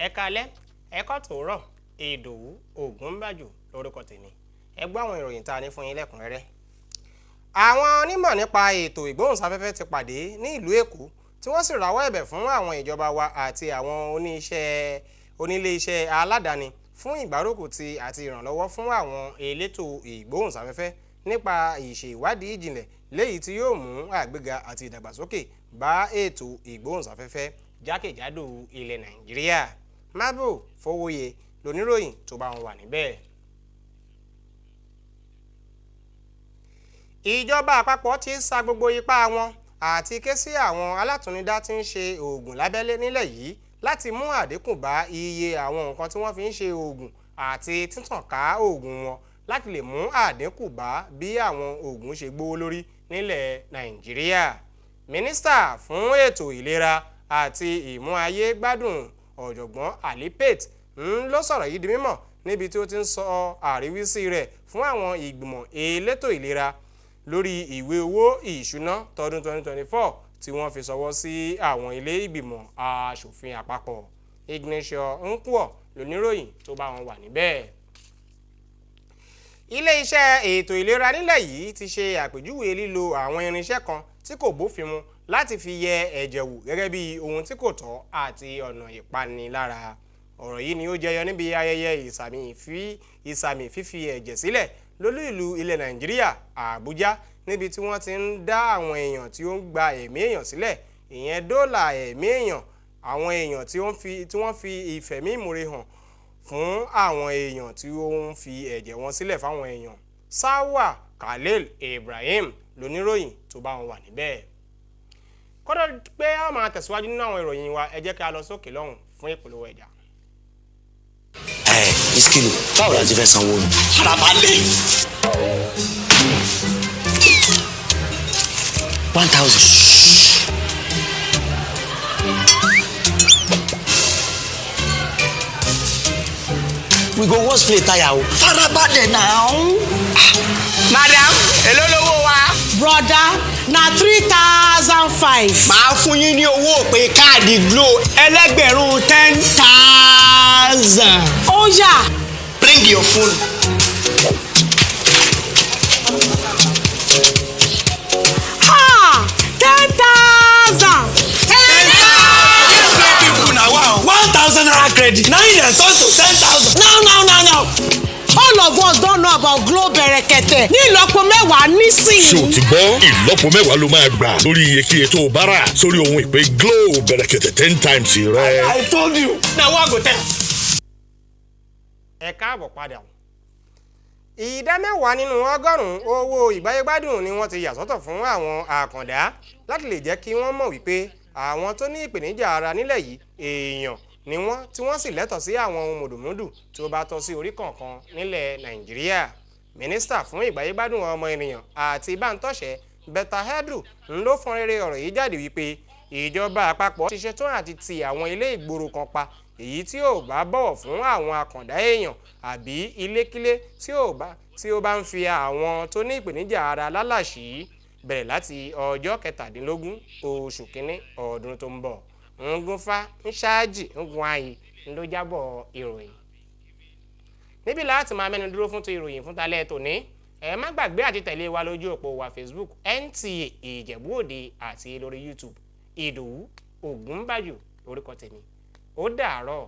ẹ káalẹ́ ẹ kọ́ tòórọ̀ Ìdòwú Ògúnbàjò lórúkọ tèmi. Ẹ gbọ́ àwọn ìròyìn tá a ní fún yín lẹ́kùnrẹ́rẹ́. Àwọn onímọ̀ nípa ètò ìgbóhùnsáfẹ́fẹ́ ti pàdé ní ìlú Èkó tí wọ́n sì rawọ́ ẹ̀bẹ̀ fún àwọn ìjọba wa àti àwọn onílé iṣẹ́ aládàáni fún ìgbárùkùtì àti ìrànlọ́wọ́ fún àwọn elétò ìgbóhùnsáfẹ́fẹ́ nípa ìṣe ìwádìí ìjìnlẹ̀ léyìí tí yóò mú àgbéga àti ìdàgbàsókè bá ètò ìgbóhùnsáfẹ́fẹ́ jákèjádò ilẹ̀ Nàìjíríà. Mábò Fowóyè lóníròyìn tó bá wọn wà níbẹ̀. Ìjọba àpapọ̀ ti sa gbogbo ipá wọn àti ké sí àwọn alátúnidá tí ń ṣe oògùn lábẹ́lé nílẹ̀ yìí láti mú àdínkù bá iye àwọn nǹkan tí wọ́n fi ń ṣe oògùn àti títàn ká oògùn wọn láti lè mú àdínkù bá bí àwọn oògùn ṣe gbówó lórí nílẹ̀ Nàìjíríà. Mínísítà fún ètò ìlera àti ìmú ayé gbádùn ọ̀jọ̀gbọ́n Ali Pate ló sọ̀rọ̀ yìí di mímọ̀ níbi tí ó ti ń sọ àríwísí rẹ̀ fún àwọn ìgbìmọ̀ elétò ìlera lórí ìwé owó ìṣúná tọdún 2024 tí wọ́n fi ṣọwọ́ sí àwọn ilé ìgbìmọ̀ aṣòfin àpapọ̀. Ignatius Nkwọ lóníròyìn tó bá wọn wà níbẹ̀. Ilé-iṣẹ́ ètò ìlera nílẹ̀ yìí ti ṣe àpèjúwe lílo àwọn irinṣẹ́ kan tí kò bófin mu láti fi yẹ ẹ̀jẹ̀ wò gẹ́gẹ́ bí ohun tí kò tọ́ àti ọ̀nà ìpanilára. Ọ̀rọ̀ yìí ni ó jẹyọ níbi ayẹyẹ ìsàmì fífi ẹ̀jẹ̀ sílẹ̀ lólú ìlú ilẹ̀ Nàìjíríà Àbújá níbi tí wọ́n ti ń dá àwọn èèyàn tí ó ń gba ẹ̀mí èèyàn sílẹ̀ ìyẹn dóòlà ẹ̀mí èèyàn àwọn èèyàn tí wọ́n fi ìfẹ̀mí ìmoore hàn fún àwọn èèyàn tí ó ń fi ẹ̀jẹ̀ wọn sílẹ̀ fáwọn èèyàn. Sawa Khalil Ibrahim lóníròyìn tó bá wọn wà níbẹ̀. Kọ́dọ̀ pé a máa tẹ̀síwájú nínú àwọn ìròyìn wa ẹ jẹ́ ká lọ sókè lọ́hùn fún ìpolówó ẹja. Iskilu báwo la ti fẹ́ sanwó ni. Farabalẹ̀. 1,000. We go once play tire o. Farabalẹ̀ now. Madam, èló lówó wa? Brother, na 3,005. Màá fún yín ní owó òpè káàdì Glo ẹlẹ́gbẹ̀rún 10,000. Ó yá. Bring your phone. Ha! 10,000. 10,000 people na wow. 1,000 naira credit. Now you dey turn to 10,000. No. All of us don't know about Glo Berekete. Ní ìlọ́po mẹ́wàá nísìnyí. Ṣé o ti gbọ́? Ìlọ́po mẹ́wàá ló máa gbà lórí iyekíye tó o bá rà sórí ohun ìpè Glo Berekete 10 times rẹ. I told you. Na wọ́n go tẹ̀. Ẹ káàbọ̀ padà. Ìdá mẹ́wàá nínú ọgọ́rùn-ún owó ìgbáyégbádùn ni wọ́n ti yà sọ́tọ̀ fún àwọn àkàndá láti lè jẹ́ kí wọ́n mọ̀ wípé àwọn tó ní ìpèníjà ara nílẹ̀ yìí èèyàn ni wọ́n tí wọ́n sì lẹ́tọ̀ọ́ sí àwọn ohun mùdùmúdù tí ó bá tọ́ sí orí kọ̀ọ̀kan nílẹ̀ Nàìjíríà. Mínísítà fún ìgbáyégbádùn ọmọ ènìyàn àti ìbántọ́ṣẹ́ Betta Edu ló fọ́n rere ọ̀rọ̀ yìí jáde wípé ìjọba àpapọ̀ ti ṣetán àti ti àwọn ilé ìgboro kan pa èyí tí ò bá bọ̀wọ̀ fún àwọn àkàndá èèyàn àbí ilékílé tí ó bá ń fi àwọn tó ní ìpèníjà ara lálàṣí bẹ̀rẹ̀ láti ọjọ́ 17 oṣù kínní ọdún tó ń bọ̀. Ngúnfà ń ṣáájì ngún ayé ló jábọ̀ ìròyìn. Níbi láti máa mẹ́nu dúró fún tó ìròyìn fún talẹ́ tòní. Ẹ má gbàgbé àti tẹ̀lé wa lójú òpó wa Facebook NTA Ijebu ode àti lórí YouTube Ìdòwú Ògúnbàjò lórúkọ tèmi. Ó dàárọ̀.